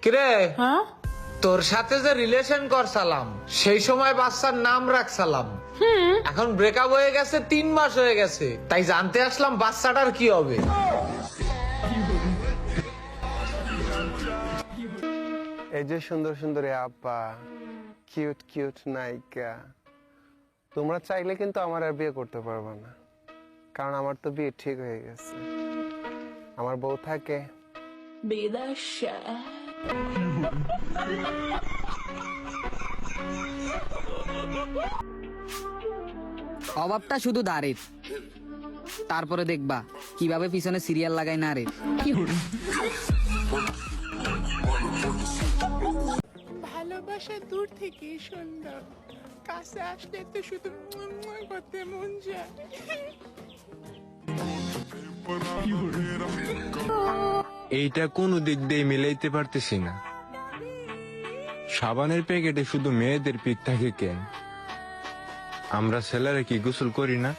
কিরে, হ্যাঁ তোর সাথে যে রিলেশন করছিলাম সেই সময় বাচ্চার নাম রাখছিলাম। এখন ব্রেকআপ হয়ে গেছে, 3 মাস হয়ে গেছে, তাই জানতে আসলাম বাচ্চাটার কি হবে। এই যে সুন্দর সুন্দর আপা, কিউট কিউট নায়িকা, তোমরা চাইলে কিন্তু আমার আর বিয়ে করতে পারবে না, কারণ আমার তো বিয়ে ঠিক হয়ে গেছে। আমার বউ থাকে। বিদেশে। অভাবটা শুধু দাঁড়ের, তারপরে দেখবা কিভাবে পিছনে সিরিয়াল লাগাই না রে। ভালোবাসা দূর থেকে সুন্দর, কাছে আসলে তো শুধু করতে মন যায়। এইটা কোনো দিক দিয়ে মিলাইতে পারতেছি না। সাবানের প্যাকেটে শুধু মেয়েদের পিক থাকে কেন? আমরা ছেলেরা কি গোসল করি না?